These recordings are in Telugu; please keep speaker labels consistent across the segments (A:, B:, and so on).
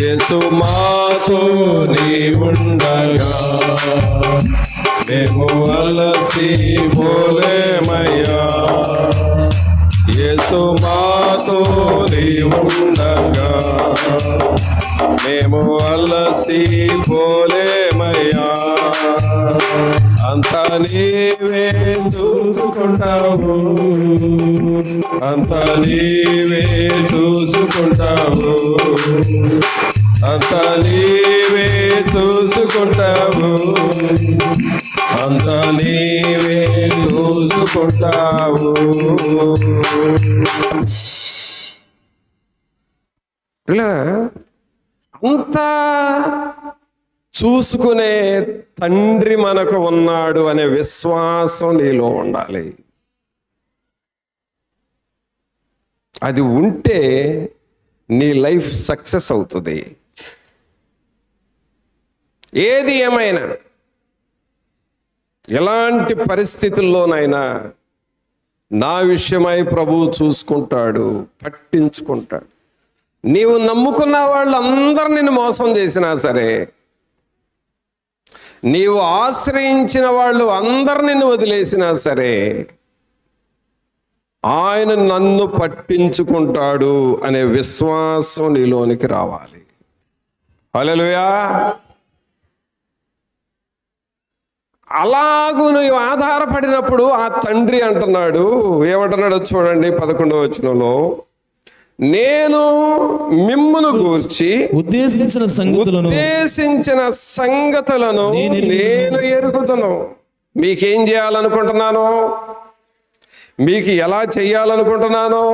A: యేసు మాతో నీవుండగా మేము అలసిపోలేమయ్యా. యేసు మాతో నీవుండగా మేము అలసిపోలేమయ్యా. అంతా నీవే చూసుకుంటావు, అంతా నీవే చూసుకుంటావు, అంతా నీవే చూసుకుంటావు, అంతా నీవే చూసుకుంటావు. అంతా చూసుకునే తండ్రి మనకు ఉన్నాడు అనే విశ్వాసం నీలో ఉండాలి. అది ఉంటే నీ లైఫ్ సక్సెస్ అవుతుంది. ఏది ఏమైనా ఎలాంటి పరిస్థితుల్లోనైనా నా విషయమై ప్రభువు చూసుకుంటాడు, పట్టించుకుంటాడు. నీవు నమ్ముకున్న వాళ్ళందరూ నిన్ను మోసం చేసినా సరే, నీవు ఆశ్రయించిన వాళ్ళు అందరు నిన్ను వదిలేసినా సరే, ఆయన నన్ను పట్టించుకుంటాడు అనే విశ్వాసం నీలోనికి రావాలి. హల్లెలూయా. అలాగూ నువ్వు ఆధారపడినప్పుడు ఆ తండ్రి అంటున్నాడు, ఏమంటున్నాడో చూడండి 11వ వచనంలో, నేను మిమ్మును గూర్చి
B: ఉద్దేశించిన
A: సంగతులను నేను ఎరుగుదును. మీకేం చేయాలనుకుంటున్నాను, మీకు ఎలా చేయాలనుకుంటున్నానో,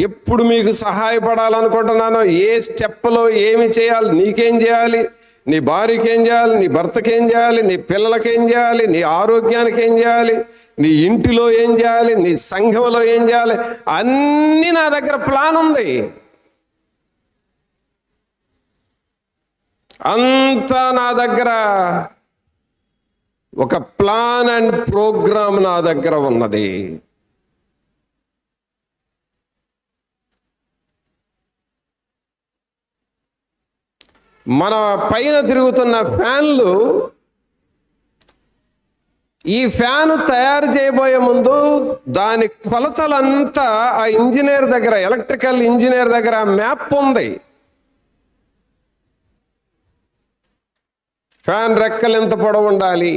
A: ఎప్పుడు మీకు సహాయపడాలనుకుంటున్నానో, ఏ స్టెప్లో ఏమి చేయాలి, నీకేం చేయాలి, నీ భార్యకి ఏం చేయాలి, నీ భర్తకి ఏం చేయాలి, నీ పిల్లలకి ఏం చేయాలి, నీ ఆరోగ్యానికి ఏం చేయాలి, నీ ఇంటిలో ఏం చేయాలి, నీ సంఘంలో ఏం చేయాలి, అన్నీ నా దగ్గర ప్లాన్ ఉంది. అంతా నా దగ్గర ఒక ప్లాన్ అండ్ ప్రోగ్రామ్ నా దగ్గర ఉన్నది. మన పైన తిరుగుతున్న ఫ్యాన్లు, ఈ ఫ్యాను తయారు చేయబోయే ముందు దాని కొలతలంతా ఆ ఇంజనీర్ దగ్గర, ఎలక్ట్రికల్ ఇంజనీర్ దగ్గర మ్యాప్ ఉంది. ఫ్యాన్ రెక్కలు ఎంత పొడవు ఉండాలి,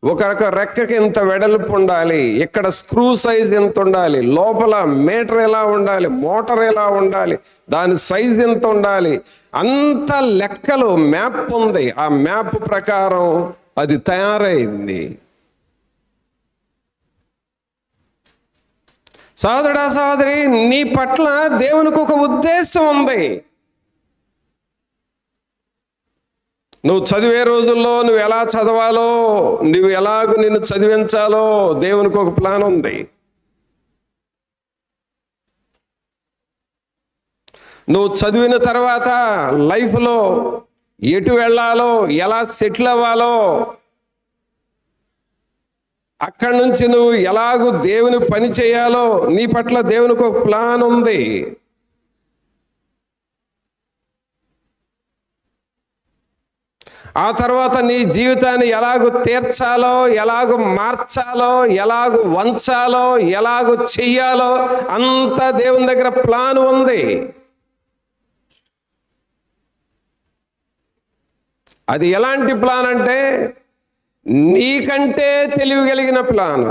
A: ఒక రెక్కకి ఎంత వెడల్పు ఉండాలి, ఇక్కడ స్క్రూ సైజ్ ఎంత ఉండాలి, లోపల మీటర్ ఎలా ఉండాలి, మోటార్ ఎలా ఉండాలి, దాని సైజ్ ఎంత ఉండాలి, అంత లెక్కలు మ్యాప్ ఉంది. ఆ మ్యాప్ ప్రకారం అది తయారైంది. సహోదరుడా, సహోదరి, నీ పట్ల దేవునికి ఒక ఉద్దేశం ఉంది. నువ్వు చదివే రోజుల్లో నువ్వు ఎలా చదవాలో, నువ్వు ఎలాగ నిన్ను చదివించాలో దేవునికి ఒక ప్లాన్ ఉంది. నువ్వు చదివిన తర్వాత లైఫ్లో ఎటు వెళ్ళాలో, ఎలా సెటిల్ అవ్వాలో, అక్కడి నుంచి నువ్వు ఎలాగూ దేవుని పని చేయాలో నీ పట్ల దేవునికి ఒక ప్లాన్ ఉంది. ఆ తర్వాత నీ జీవితాన్ని ఎలాగూ తీర్చాలో, ఎలాగూ మార్చాలో, ఎలాగూ వంచాలో, ఎలాగూ చెయ్యాలో అంతా దేవుని దగ్గర ప్లాన్ ఉంది. అది ఎలాంటి ప్లాన్ అంటే, నీకంటే తెలివి కలిగిన ప్లాన్.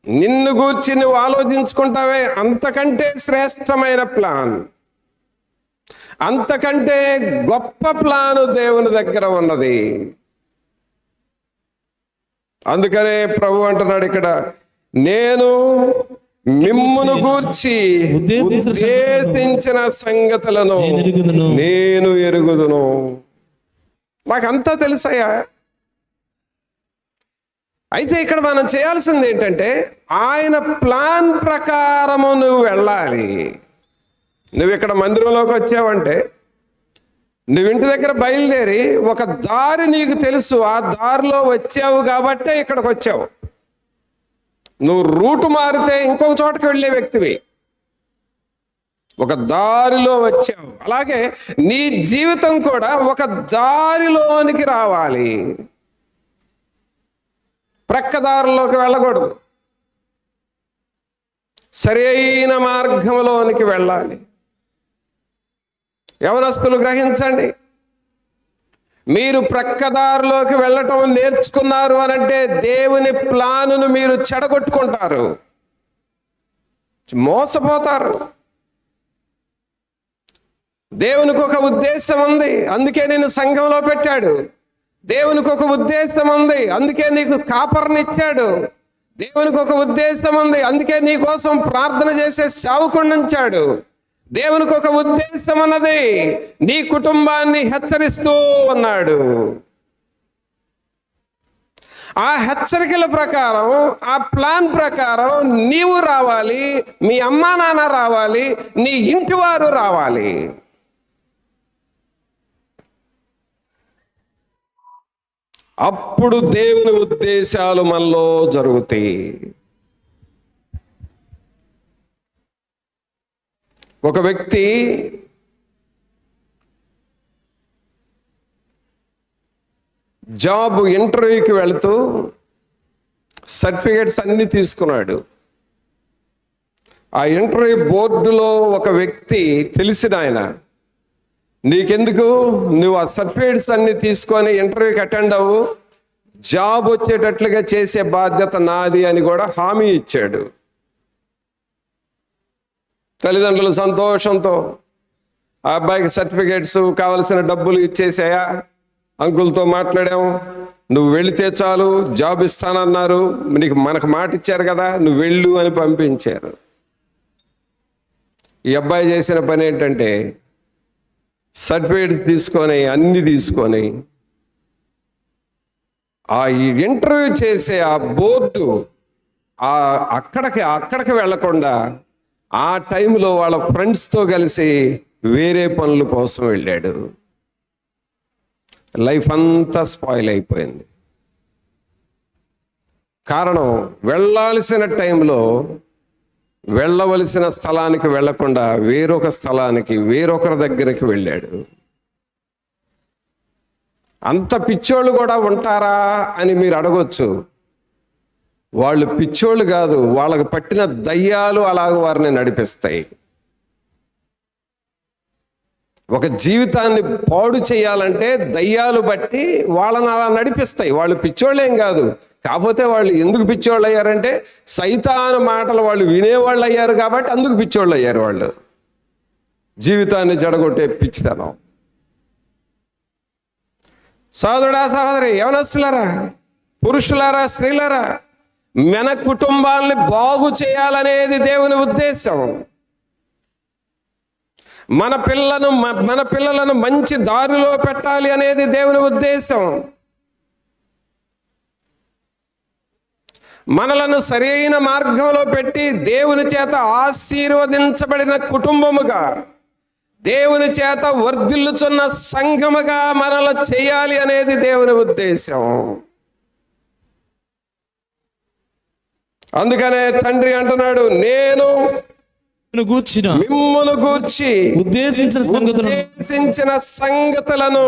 A: నిన్ను గూర్చి నువ్వు ఆలోచించుకుంటావే, అంతకంటే శ్రేష్టమైన ప్లాన్, అంతకంటే గొప్ప ప్లాను దేవుని దగ్గర ఉన్నది. అందుకనే ప్రభు అంటున్నాడు ఇక్కడ, నేను మిమ్మును గూర్చి ఉద్దేశించిన సంగతులను నేను ఎరుగుదును. నాకంతా తెలుసయ్యా. అయితే ఇక్కడ మనం చేయాల్సింది ఏంటంటే, ఆయన ప్లాన్ ప్రకారము నువ్వు వెళ్ళాలి. నువ్వు ఇక్కడ మందిరంలోకి వచ్చావంటే, నువ్వు ఇంటి దగ్గర బయలుదేరి ఒక దారి నీకు తెలుసు, ఆ దారిలో వచ్చావు కాబట్టే ఇక్కడికి వచ్చావు. నువ్వు రూటు మారితే ఇంకొక చోటకి వెళ్ళే వ్యక్తివి. ఒక దారిలో వచ్చావు. అలాగే నీ జీవితం కూడా ఒక దారిలోనికి రావాలి. ప్రక్కదారిలోకి వెళ్ళకూడదు, సరి అయిన మార్గంలోనికి వెళ్ళాలి. యవనస్తులు గ్రహించండి, మీరు ప్రక్కదారిలోకి వెళ్ళటం నేర్చుకున్నారు అనంటే దేవుని ప్లానును మీరు చెడగొట్టుకుంటారు, మోసపోతారు. దేవునికి ఒక ఉద్దేశం ఉంది, అందుకే నేను సంఘంలో పెట్టాడు. దేవునికి ఒక ఉద్దేశం ఉంది, అందుకే నీకు కాపర్నిచ్చాడు. దేవునికి ఒక ఉద్దేశం ఉంది, అందుకే నీ కోసం ప్రార్థన చేసే సేవకుడిని ఉంచాడు. దేవునికి ఒక ఉద్దేశం అన్నది, నీ కుటుంబాన్ని హెచ్చరిస్తూ ఉన్నాడు. ఆ హెచ్చరికల ప్రకారం, ఆ ప్లాన్ ప్రకారం నీవు రావాలి, మీ అమ్మా నాన్న రావాలి, నీ ఇంటి వారు రావాలి. అప్పుడు దేవుని ఉద్దేశాలు మనలో జరుగుతాయి. ఒక వ్యక్తి జాబ్ ఇంటర్వ్యూకి వెళుతూ సర్టిఫికేట్స్ అన్నీ తీసుకున్నాడు. ఆ ఇంటర్వ్యూ బోర్డులో ఒక వ్యక్తి తెలిసిన ఆయన, నీకెందుకు, నువ్వు ఆ సర్టిఫికేట్స్ అన్ని తీసుకొని ఇంటర్వ్యూకి అటెండ్ అవ్వు, జాబ్ వచ్చేటట్లుగా చేసే బాధ్యత నాది అని కూడా హామీ ఇచ్చాడు. తల్లిదండ్రులు సంతోషంతో ఆ అబ్బాయికి సర్టిఫికేట్స్ కావలసిన డబ్బులు ఇచ్చేసాయా, అంకుల్తో మాట్లాడాము, నువ్వు వెళితే చాలు జాబ్ ఇస్తానన్నారు, మనకు మాట ఇచ్చారు కదా, నువ్వు వెళ్ళు అని పంపించారు. ఈ అబ్బాయి చేసిన పని ఏంటంటే సర్టిఫికేట్స్ తీసుకొని అన్ని తీసుకొని ఆ ఇంటర్వ్యూ చేసే ఆ బోర్డు అక్కడికి వెళ్లకుండా ఆ టైంలో వాళ్ళ ఫ్రెండ్స్తో కలిసి వేరే పనుల కోసం వెళ్ళాడు. లైఫ్ అంతా స్పాయిల్ అయిపోయింది. కారణం, వెళ్ళాల్సిన టైంలో వెళ్ళవలసిన స్థలానికి వెళ్లకుండా వేరొక స్థలానికి, వేరొకరి దగ్గరికి వెళ్ళాడు. అంత పిచ్చోళ్ళు కూడా ఉంటారా అని మీరు అడగొచ్చు. వాళ్ళు పిచ్చోళ్ళు కాదు, వాళ్ళకు పట్టిన దయ్యాలు అలాగ వారిని నడిపిస్తాయి. ఒక జీవితాన్ని పాడు చేయాలంటే దయ్యాలు బట్టి వాళ్ళని అలా నడిపిస్తాయి. వాళ్ళు పిచ్చోళ్ళేం కాదు, కాకపోతే వాళ్ళు ఎందుకు పిచ్చోళ్ళు అయ్యారంటే సైతాను మాటలు వాళ్ళు వినేవాళ్ళు అయ్యారు కాబట్టి అందుకు పిచ్చోళ్ళు అయ్యారు. వాళ్ళు జీవితాన్ని జడగొట్టే పిచ్చితనం. సోదరుడా, సహోదరి, యవనస్తులారా, పురుషులారా, స్త్రీలారా, మన కుటుంబాలని బాగు చేయాలనేది దేవుని ఉద్దేశం. మన పిల్లలను మంచి దారిలో పెట్టాలి అనేది దేవుని ఉద్దేశం. మనలను సరైన మార్గంలో పెట్టి దేవుని చేత ఆశీర్వదించబడిన కుటుంబముగా, దేవుని చేత వర్ధిల్లుచున్న సంఘముగా మనల్ని చేయాలి అనేది దేవుని ఉద్దేశం. అందుకనే తండ్రి అంటున్నాడు, నేను మిమ్మును గూర్చి ఉద్దేశించిన సంగతులను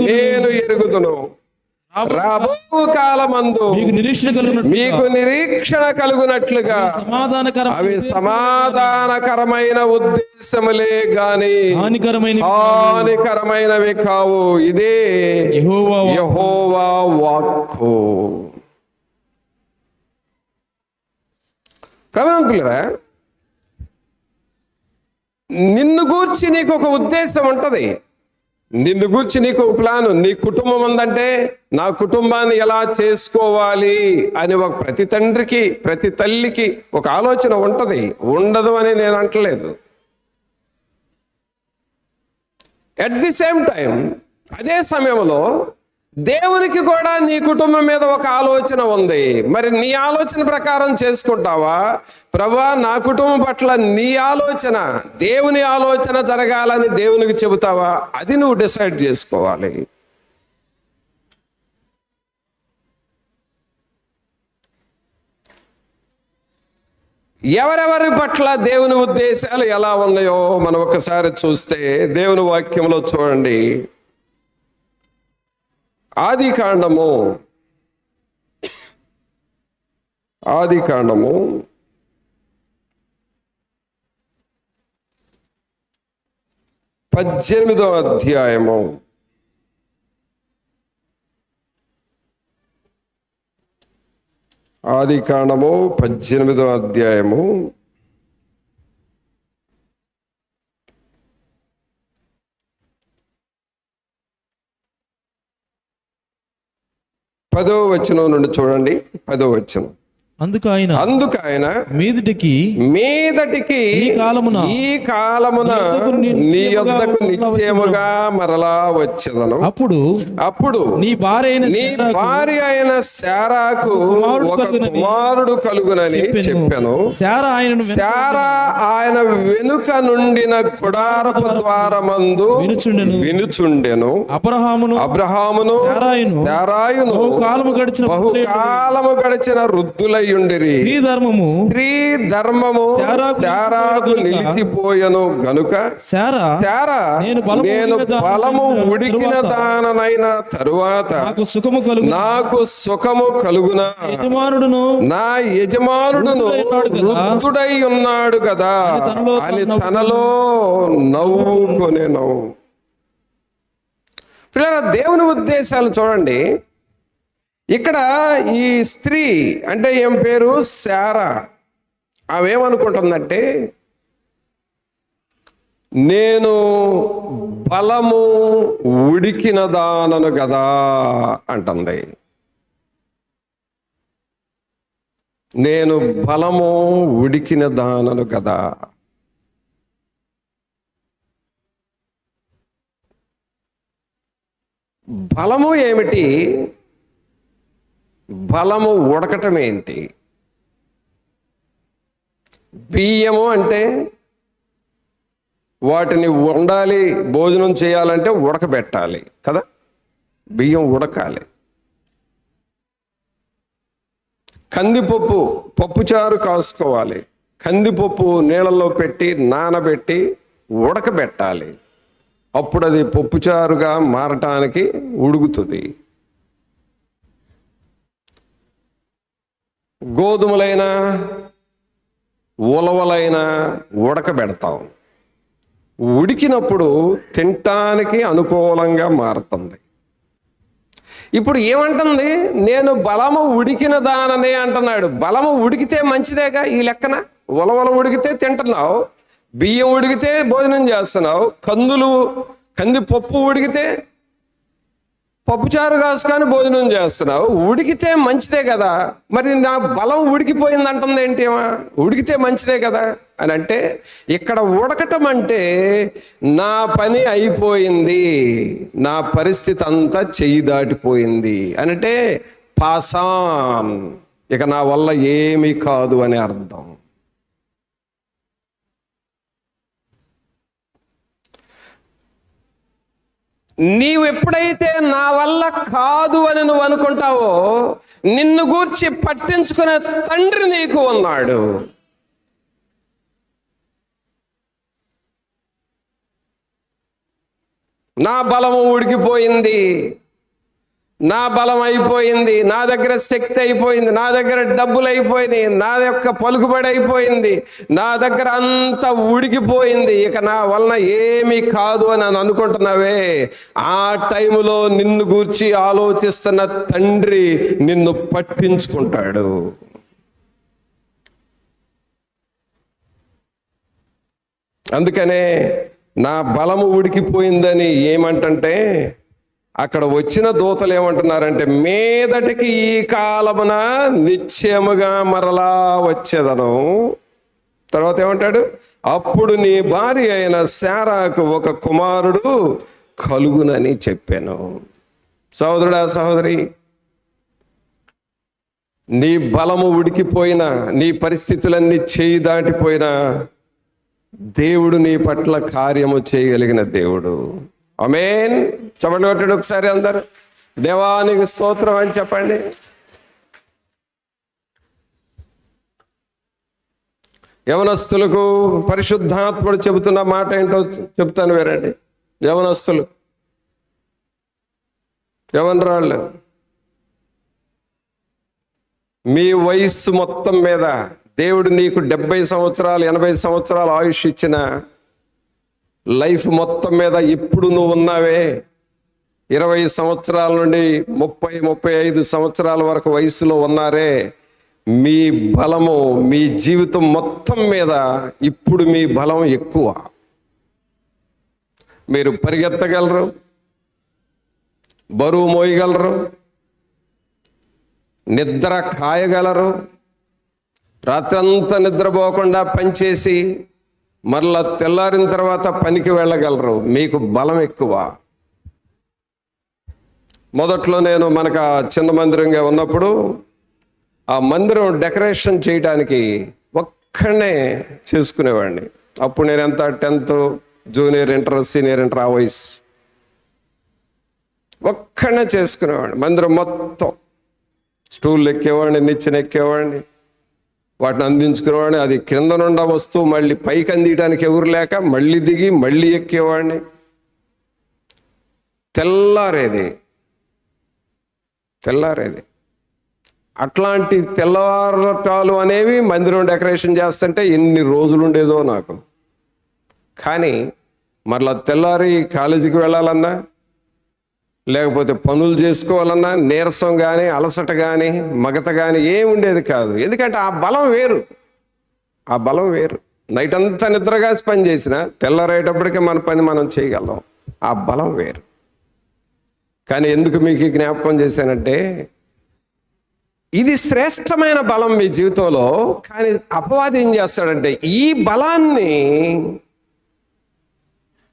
A: నేను ఎరుగుదును. రాబో కాలమందు మీకు నిరీక్షణ కలుగునట్లుగా అవి సమాధానకరమైన ఉద్దేశములే గాని హానికరమైనవి కావు. ఇదే యెహోవా వాక్కు. ప్రవణంతులరా, నిన్ను గూర్చి నీకు ఒక ఉద్దేశం ఉంటుంది. నిన్ను గూర్చి నీకు ఒక ప్లాను. నీ కుటుంబం ఉందంటే నా కుటుంబాన్ని ఎలా చేసుకోవాలి అని ఒక ప్రతి తండ్రికి, ప్రతి తల్లికి ఒక ఆలోచన ఉంటుంది. ఉండదు అని నేను అంటలేదు. ఎట్ ది సేమ్ టైం, అదే సమయంలో దేవునికి కూడా నీ కుటుంబం మీద ఒక ఆలోచన ఉంది. మరి నీ ఆలోచన ప్రకారం చేసుకుంటావా? ప్రభువా, నా కుటుంబం పట్ల నీ ఆలోచన, దేవుని ఆలోచన జరగాలని దేవునికి చెబుతావా? అది నువ్వు డిసైడ్ చేసుకోవాలి. ఎవరెవరి పట్ల దేవుని ఉద్దేశాలు ఎలా ఉన్నాయో మనం ఒకసారి చూస్తే దేవుని వాక్యంలో చూడండి. ఆదికాండము 18వ అధ్యాయము 18వ అధ్యాయము 10వ వచనం నుండి చూడండి. 10వ వచనం.
B: అందుకు ఆయన మీదటికి
A: ఈ కాలమున నీ యొద్దకు నిశ్చయముగా మరలా వచ్చెదను. అప్పుడు నీ భార్య అయిన శారాకు ఒక కుమారుడు కలుగునని చెప్పాను. శారా ఆయన వెనుక నుండిన గుడారపు ద్వారమందు వినుచుండెను. అబ్రహామును శారాయును బహుకాలము గడిచిన వృద్ధులై స్త్రీ ధర్మము శారాకు నిలిచిపోయెను గనుక శారా నేను బలము ఉడికిన దాననైన తరువాత నాకు సుఖము కలుగున నా యజమానుడును వృద్ధుడై ఉన్నాడు కదా అని తనలో నవ్వుకొనెను. పిల్లల, దేవుని ఉద్దేశాలు చూడండి. ఇక్కడ ఈ స్త్రీ అంటే ఏం పేరు? శారా. ఆమెమనుకుంటుందంటే, నేను బలము ఉడికిన దానను కదా అంటుంది. నేను బలము ఉడికిన దానను కదా. బలము ఏమిటి? బలము ఉడకటం ఏంటి? బియ్యము అంటే వాటిని వండాలి, భోజనం చేయాలంటే ఉడకబెట్టాలి కదా. బియ్యం ఉడకాలి. కందిపప్పు, పప్పుచారు కాసుకోవాలి. కందిపప్పు నీళ్ళల్లో పెట్టి నానబెట్టి ఉడకబెట్టాలి. అప్పుడు అది పప్పుచారుగా మారటానికి ఉడుకుతుంది. గోధుమలైనా ఉలవలైనా ఉడకబెడతాం. ఉడికినప్పుడు తినటానికి అనుకూలంగా మారుతుంది. ఇప్పుడు ఏమంటుంది? నేను బలము ఉడికిన దాననే అంటున్నాడు. బలము ఉడికితే మంచిదేగా ఈ లెక్కన. ఉలవలు ఉడికితే తింటున్నావు, బియ్యం ఉడికితే భోజనం చేస్తున్నావు, కందిపప్పు ఉడికితే పప్పుచారు కాసుకొని భోజనం చేస్తున్నావు. ఉడికితే మంచిదే కదా. మరి నా బలం ఉడికిపోయింది అంటుంది ఏంటేమా? ఉడికితే మంచిదే కదా అని అంటే, ఇక్కడ ఉడకటం అంటే నా పని అయిపోయింది, నా పరిస్థితి అంతా చెయ్యి దాటిపోయింది అంటే పాసాన్, ఇక నా వల్ల ఏమీ కాదు అని అర్థం. నీవు ఎప్పుడైతే నా వల్ల కాదు అని నువ్వు అనుకుంటావో, నిన్ను గూర్చి పట్టించుకునే తండ్రి నీకు ఉన్నాడు. నా బలము ఉడికిపోయింది, నా బలం అయిపోయింది, నా దగ్గర శక్తి అయిపోయింది, నా దగ్గర డబ్బులు అయిపోయినాయి, నా యొక్క పలుకుబడి అయిపోయింది, నా దగ్గర అంతా ఉడికిపోయింది, ఇక నా వలన ఏమీ కాదు అని అనుకుంటున్నావే, ఆ టైములో నిన్ను గూర్చి ఆలోచిస్తున్న తండ్రి నిన్ను పట్టించుకుంటాడు. అందుకనే నా బలము ఉడికిపోయిందని ఏమంటే, అక్కడ వచ్చిన దూతలు ఏమంటున్నారంటే, మీదటికి ఈ కాలమున నిశ్చయముగా మరలా వచ్చేదను. తర్వాత ఏమంటాడు? అప్పుడు నీ భార్య అయిన శారాకు ఒక కుమారుడు కలుగునని చెప్పాను. సహోదరుడా, సహోదరి, నీ బలము ఉడికిపోయినా, నీ పరిస్థితులన్నీ చేయి దాటిపోయినా, దేవుడు నీ పట్ల కార్యము చేయగలిగిన దేవుడు. ఆమేన్. చెప్పండి కొట్టండి ఒకసారి అందరు, దేవానికి స్తోత్రం అని చెప్పండి. యవనస్తులకు పరిశుద్ధాత్ముడు చెబుతున్న మాట ఏంటో చెప్తాను వేరండి. యవనస్తులు, యవనరాళ్ళు, మీ వయస్సు మొత్తం మీద దేవుడు నీకు 70 సంవత్సరాలు 80 సంవత్సరాలు ఆయుష్ ఇచ్చిన లైఫ్ మొత్తం మీద ఇప్పుడు నువ్వు ఉన్నావే 20 సంవత్సరాల నుండి 30-35 సంవత్సరాల వరకు వయసులో ఉన్నారే, మీ బలము, మీ జీవితం మొత్తం మీద ఇప్పుడు మీ బలం ఎక్కువ. మీరు పరిగెత్తగలరు, బరువు మోయగలరు, నిద్ర కాయగలరు, రాత్రంతా నిద్రపోకుండా పనిచేసి మరలా తెల్లారిన తర్వాత పనికి వెళ్ళగలరు. మీకు బలం ఎక్కువ. మొదట్లో నేను మనకు చిన్న మందిరంగా ఉన్నప్పుడు ఆ మందిరం డెకరేషన్ చేయడానికి ఒక్కడనే చేసుకునేవాడిని. అప్పుడు నేను ఎంత 10th junior inter senior inter ఆ వయసు, ఒక్కడనే చేసుకునేవాడిని. మందిరం మొత్తం స్టూల్ ఎక్కేవాడిని, నిచ్చెన ఎక్కేవాడిని, వాటిని అందించుకునేవాడిని. అది కింద నుండా వస్తూ మళ్ళీ పైకి అందియడానికి ఎవరు లేక మళ్ళీ దిగి మళ్ళీ ఎక్కేవాడిని. తెల్లారేది అట్లాంటి తెల్లవారటాలు అనేవి మందిరం డెకరేషన్ చేస్తుంటే ఎన్ని రోజులు ఉండేదో నాకు. కానీ మరలా తెల్లారి కాలేజీకి వెళ్ళాలన్నా లేకపోతే పనులు చేసుకోవాలన్నా నీరసం కానీ అలసట కానీ మగత కానీ ఏం ఉండేది కాదు. ఎందుకంటే ఆ బలం వేరు. నైట్ అంతా నిద్రగాసి పని చేసినా తెల్లారేటప్పటికే మన పని మనం చేయగలం. ఆ బలం వేరు. కానీ ఎందుకు మీకు జ్ఞాపకం చేశానంటే, ఇది శ్రేష్టమైన బలం మీ జీవితంలో. కానీ అపవాది ఏం చేస్తాడంటే, ఈ బలాన్ని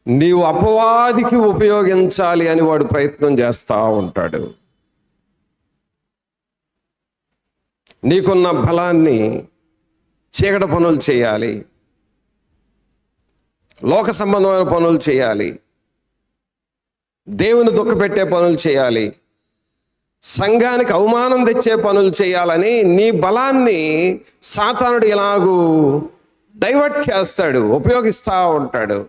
A: నీవు అపవాదికి ఉపయోగించాలి అని వాడు ప్రయత్నం చేస్తూ ఉంటాడు. నీకున్న బలాన్ని చీకటి పనులు చేయాలి, లోక సంబంధమైన పనులు చేయాలి, దేవుని దుఃఖపెట్టే పనులు చేయాలి, సంఘానికి అవమానం తెచ్చే పనులు చేయాలని నీ బలాన్ని సాతానుడు ఎలాగూ డైవర్ట్ చేస్తాడు, ఉపయోగిస్తూ ఉంటాడు.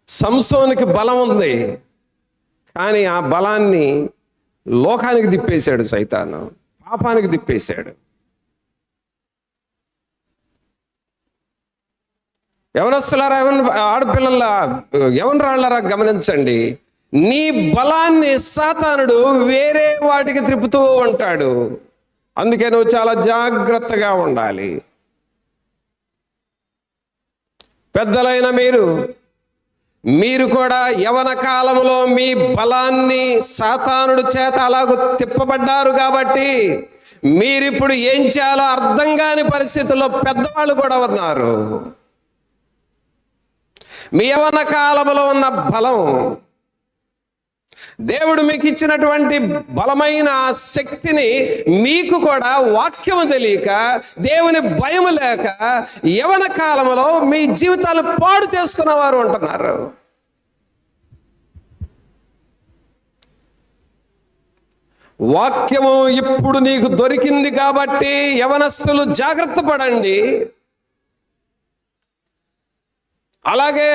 A: సంసోనికి బలం ఉంది, కానీ ఆ బలాన్ని లోకానికి తిప్పేశాడు సైతాను, పాపానికి తిప్పేశాడు. యవనస్తులారా, ఆడపిల్లల యవనరాళ్ళారా గమనించండి. నీ బలాన్ని సాతానుడు వేరే వాటికి త్రిప్పుతూ ఉంటాడు. అందుకే నువ్వు చాలా జాగ్రత్తగా ఉండాలి. పెద్దలైన మీరు కూడా యవన కాలంలో మీ బలాన్ని సాతానుడు చేత అలాగూ తిప్పబడ్డారు కాబట్టి మీరిప్పుడు ఏం చేయాలో అర్థం కాని పరిస్థితుల్లో పెద్దవాళ్ళు కూడా ఉన్నారు. మీ యవన కాలంలో ఉన్న బలం, దేవుడు మీకు ఇచ్చినటువంటి బలమైన శక్తిని మీకు కూడా వాక్యము తెలియక, దేవుని భయం లేక యవన కాలంలో మీ జీవితాలు పాడు చేసుకున్న వారు ఉంటున్నారు. వాక్యము ఇప్పుడు నీకు దొరికింది కాబట్టి యవనస్తులు జాగ్రత్త పడండి. అలాగే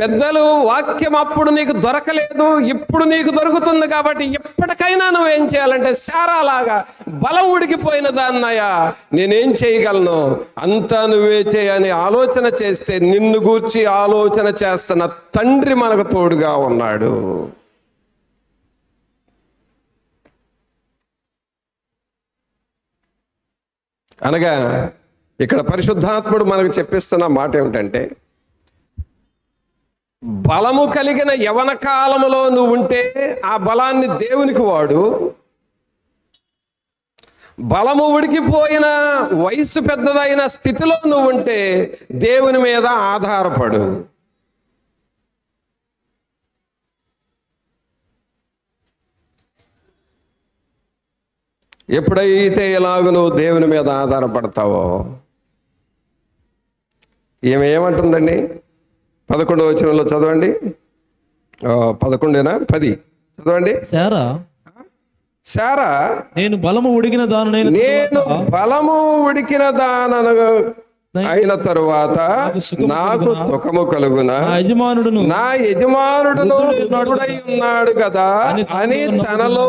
A: పెద్దలు, వాక్యం అప్పుడు నీకు దొరకలేదు, ఇప్పుడు నీకు దొరుకుతుంది కాబట్టి ఎప్పటికైనా నువ్వేం చేయాలంటే, శారాలాగా బలం ఉడికిపోయిన దాన్నయ్యా నేనేం చేయగలను, అంతా నువ్వే చేయని ఆలోచన చేస్తే నిన్ను గూర్చి ఆలోచన చేస్తున్న తండ్రి మనకు తోడుగా ఉన్నాడు. అనగా ఇక్కడ పరిశుద్ధాత్ముడు మనకు చెప్పిస్తున్న మాట ఏమిటంటే, బలము కలిగిన యవన కాలములో నువ్వు ఉంటే ఆ బలాన్ని దేవునికి వాడు. బలము ఉడికిపోయిన వయసు పెద్దదైన స్థితిలో నువ్వు ఉంటే దేవుని మీద ఆధారపడు. ఎప్పుడైతే ఇలాగ నువ్వు దేవుని మీద ఆధారపడతావో, ఏమంటుందండి 11వ వచనంలో చదవండి. 11 10 చదవండి. శారా
B: నేను బలము ఉడిగిన దానినైన
A: నేను బలము ఉడికిన దానను అయిన తరువాత నాకు సుఖము కలుగునా,
B: నా యజమానుడును
A: నా యజమానుడును వృద్ధుడై ఉన్నాడు కదా అని తనలో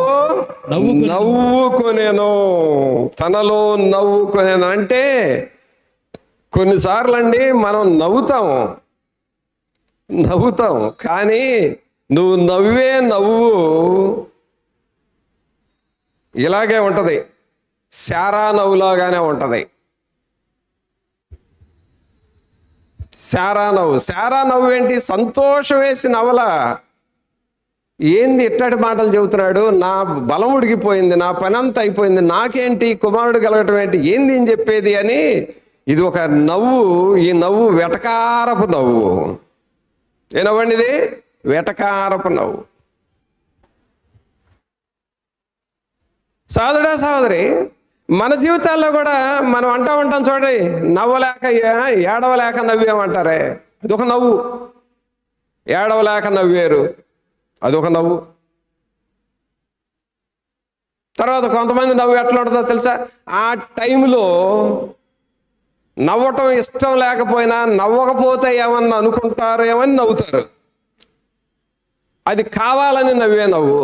A: నవ్వుకొనెను. తనలో నవ్వుకొనెను అంటే కొన్నిసార్లు అండి మనం నవ్వుతాం కానీ నువ్వు నవ్వే నవ్వు ఇలాగే ఉంటది, శారా నవ్వులాగానే ఉంటది. శారా నవ్వు ఏంటి? సంతోషం వేసి నవ్వల. ఏంది ఇట్టటి మాటలు చెబుతున్నాడు, నా బలం ఉడికిపోయింది, నా పని అంతా అయిపోయింది, నాకేంటి కుమారుడు కలగటం ఏంటి, ఏంది అని చెప్పేది అని. ఇది ఒక నవ్వు. ఈ నవ్వు వెటకారపు నవ్వు. ఏ నవ్వండి ఇది? వెటకారపు నవ్వు. సహోదరి, మన జీవితాల్లో కూడా మనం అంటూ ఉంటాం చూడండి, నవ్వలేక ఏడవలేక నవ్వామంటారే, అదొక నవ్వు. ఏడవలేక నవ్వారు, అదొక నవ్వు. తర్వాత కొంతమంది నవ్వు ఎట్లా ఉంటుందో తెలుసా? ఆ టైంలో నవ్వటం ఇష్టం లేకపోయినా నవ్వకపోతే ఏమన్నా అనుకుంటారేమని నవ్వుతారు. అది కావాలని నవ్వే నవ్వు.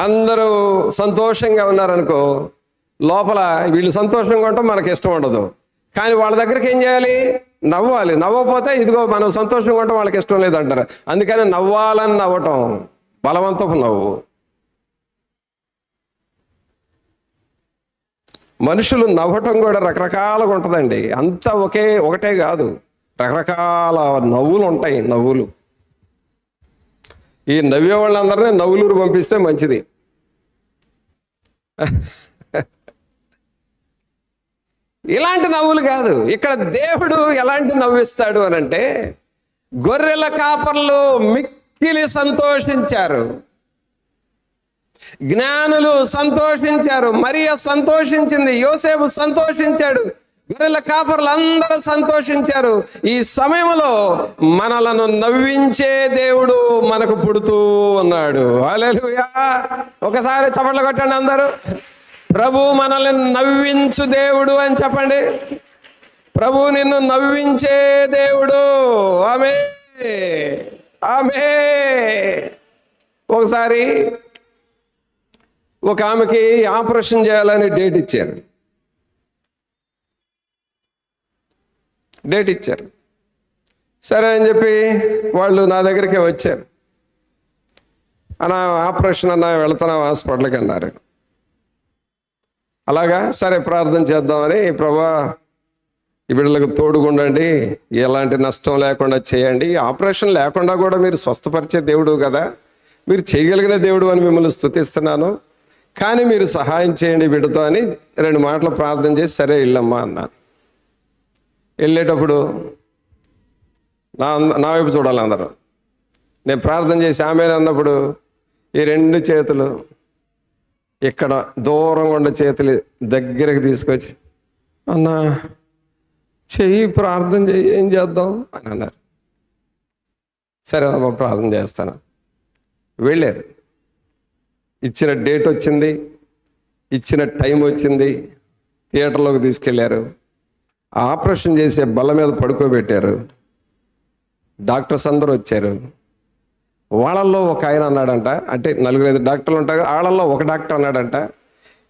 A: అందరూ సంతోషంగా ఉన్నారనుకో, లోపల వీళ్ళు సంతోషంగా ఉండటం మనకి ఇష్టం ఉండదు, కానీ వాళ్ళ దగ్గరికి ఏం చేయాలి? నవ్వాలి. నవ్వకపోతే ఇదిగో మనం సంతోషంగా ఉండటం వాళ్ళకి ఇష్టం లేదంటారు. అందుకని నవ్వాలని నవ్వటం బలవంతపు నవ్వు. మనుషులు నవ్వటం కూడా రకరకాలుగా ఉంటుందండి. అంతా ఒకటే కాదు, రకరకాల నవ్వులు ఉంటాయి. నవ్వులు ఈ నవ్వే వాళ్ళందరినీ నవ్వులూరు పంపిస్తే మంచిది. ఇలాంటి నవ్వులు కాదు. ఇక్కడ దేవుడు ఎలాంటి నవ్విస్తాడు అని అంటే, గొర్రెల కాపర్లు మిక్కిలి సంతోషించారు, జ్ఞానులు సంతోషించారు, మరియ సంతోషించింది, యోసేపు సంతోషించాడు, గొర్రెల కాపర్లు అందరూ సంతోషించారు. ఈ సమయంలో మనలను నవ్వించే దేవుడు మనకు పుడుతూ ఉన్నాడు. హల్లెలూయా! ఒకసారి చప్పట్లు కొట్టండి అందరూ. ప్రభు మనల్ని నవ్వించు దేవుడు అని చెప్పండి. ప్రభు నిన్ను నవ్వించే దేవుడు. ఆమేన్, ఆమేన్. ఒకసారి ఒక ఆమెకి ఆపరేషన్ చేయాలని డేట్ ఇచ్చారు. సరే అని చెప్పి వాళ్ళు నా దగ్గరికి వచ్చారు. ఆపరేషన్ అన్నా వెళుతున్నాం హాస్పిటల్కి అన్నారు. అలాగా, సరే ప్రార్థన చేద్దామని, ప్రభా ఈ బిడ్డలకు తోడుగుండండి, ఎలాంటి నష్టం లేకుండా చేయండి, ఆపరేషన్ లేకుండా కూడా మీరు స్వస్థపరిచే దేవుడు కదా, మీరు చేయగలిగిన దేవుడు అని మిమ్మల్ని స్తుతిస్తున్నాను, కానీ మీరు సహాయం చేయండి బిడ్డతో అని 2 మాటలు ప్రార్థన చేసి సరే వెళ్ళమ్మా అన్నాను. వెళ్ళేటప్పుడు నా వైపు చూడాలి అందరూ. నేను ప్రార్థన చేసి ఆమెను అన్నప్పుడు ఈ 2 చేతులు ఇక్కడ దూరంగా ఉన్న చేతులు దగ్గరికి తీసుకొచ్చి, అన్నా చెయ్యి, ప్రార్థన చెయ్యి, ఏం చేద్దాం అని అన్నారు. సరే అమ్మ ప్రార్థన చేస్తాను. వెళ్ళారు. ఇచ్చిన డేట్ వచ్చింది, ఇచ్చిన టైం వచ్చింది, థియేటర్లోకి తీసుకెళ్ళారు. ఆపరేషన్ చేసే బల్ల మీద పడుకోబెట్టారు. డాక్టర్స్ అందరూ వచ్చారు. వాళ్ళల్లో ఒక ఆయన అన్నాడంట, అంటే 4-5 డాక్టర్లు ఉంటారు, వాళ్ళల్లో ఒక డాక్టర్ అన్నాడంట,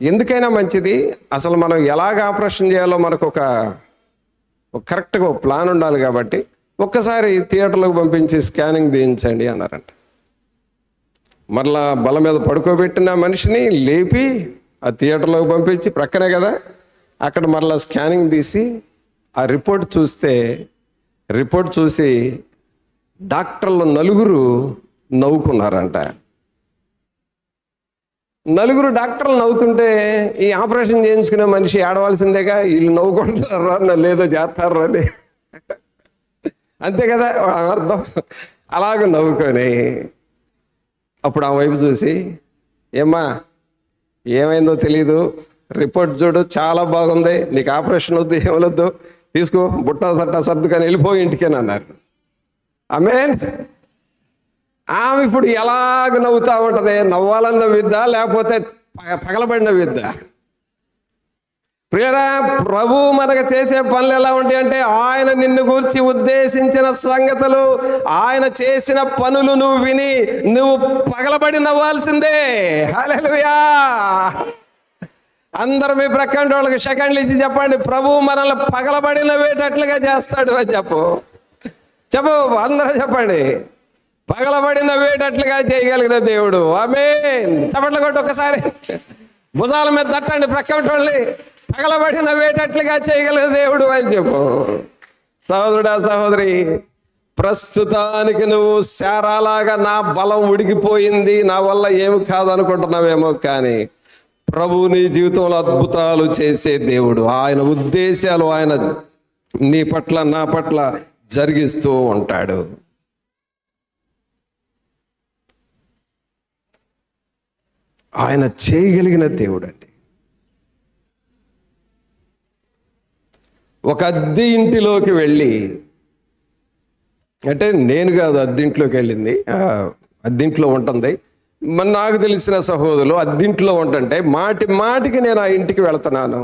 A: ఎందుకైనా మంచిది అసలు మనం ఎలాగ ఆపరేషన్ చేయాలో మనకు ఒక కరెక్ట్గా ప్లాన్ ఉండాలి కాబట్టి ఒక్కసారి థియేటర్లోకి పంపించి స్కానింగ్ తీయించండి అన్నారంట. మరలా బల్ల మీద పడుకోబెట్టిన మనిషిని లేపి ఆ థియేటర్లోకి పంపించి, ప్రక్కనే కదా అక్కడ మరలా స్కానింగ్ తీసి ఆ రిపోర్ట్ చూసి డాక్టర్లు 4 నవ్వుకున్నారంట. 4 డాక్టర్లు నవ్వుతుంటే ఈ ఆపరేషన్ చేయించుకునే మనిషి ఆడవలసిందేగా, వీళ్ళు నవ్వుకుంటారా లేదో చేస్తారా అని, అంతే కదా అర్థం. అలాగ నవ్వుకొని అప్పుడు ఆ వైపు చూసి, ఏమ్మా ఏమైందో తెలీదు, రిపోర్ట్ చూడు చాలా బాగుంది, నీకు ఆపరేషన్ వద్దు, ఏమొద్దు, తీసుకో బుట్ట సట్ట సర్దుకొని వెళ్ళిపోయి ఇంటికేనన్నారు. ఆమేన్. ఆమె ఇప్పుడు ఎలాగ నవ్వుతా ఉంటది? నవ్వాలని నవ్విద్దా, లేకపోతే పగలబడి నవ్విద్దా? ప్రియరా, ప్రభు మనకు చేసే పనులు ఎలా ఉంటాయి అంటే, ఆయన నిన్ను గురించి ఉద్దేశించిన సంగతులు, ఆయన చేసిన పనులు నువ్వు విని నువ్వు పగలబడి నవ్వాల్సిందే. హల్లెలూయా! అందరూ మీ ప్రక్కన వాళ్ళకి సెకండ్లు ఇచ్చి చెప్పండి, ప్రభు మనల్ని పగలబడి నవ్వేటట్లుగా చేస్తాడు అని చెప్పు. అందరూ చెప్పండి, పగలబడి నవ్వేటట్లుగా చేయగలిగిన దేవుడు. ఆమేన్. చప్పట్లు కొట్టి ఒకసారి భుజాల మీద తట్టండి ప్రక్కన వాళ్ళని, పగలబడి నవ్వేటట్లుగా చేయగలిగిన దేవుడు అని చెప్పు. సహోదరుడా, సహోదరి, ప్రస్తుతానికి నువ్వు శారాలాగా నా బలం ఉడికిపోయింది, నా వల్ల ఏమి కాదు అనుకుంటున్నావేమో, కానీ ప్రభు నీ జీవితంలో అద్భుతాలు చేసే దేవుడు. ఆయన ఉద్దేశాలు ఆయన నీ పట్ల, నా పట్ల జరిగిస్తూ ఉంటాడు. ఆయన చేయగలిగిన దేవుడు అండి. ఒక అద్దె ఇంటిలోకి వెళ్ళి, అంటే నేను కాదు అద్దెంట్లోకి వెళ్ళింది, అద్దెంట్లో ఉంటుంది. మన నాకు తెలిసిన సహోదరులు అద్దెంట్లో ఉంటుంటే మాటి మాటికి నేను ఆ ఇంటికి వెళుతున్నాను.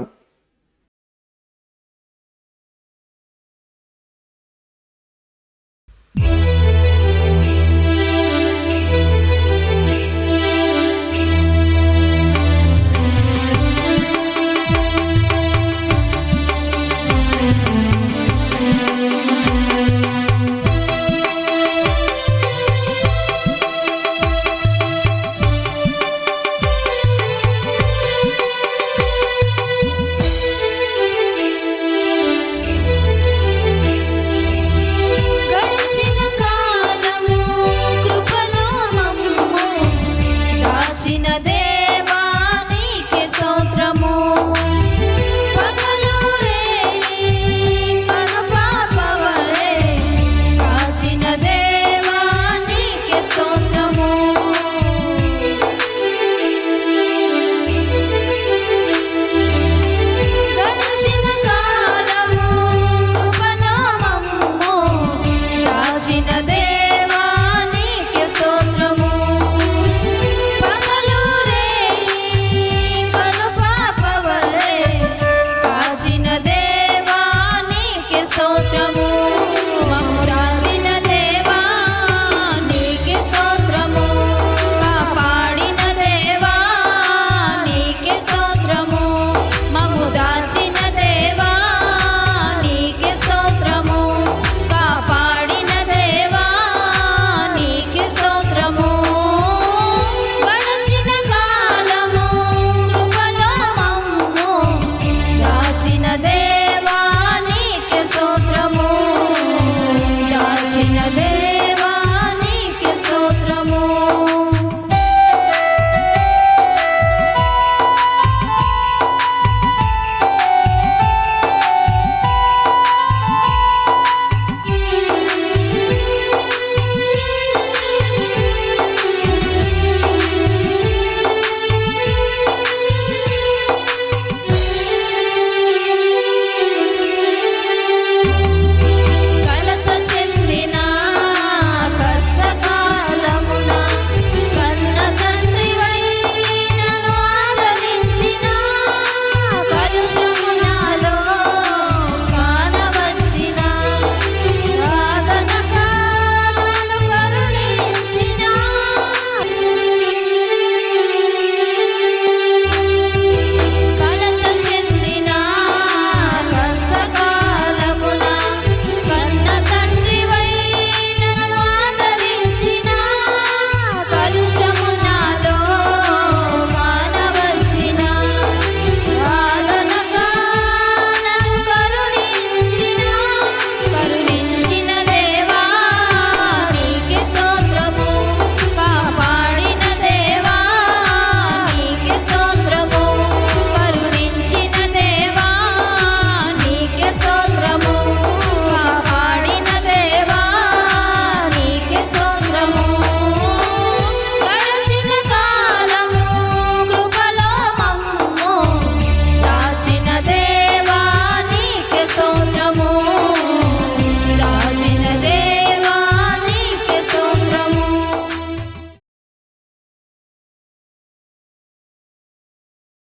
C: స్తోత్రము.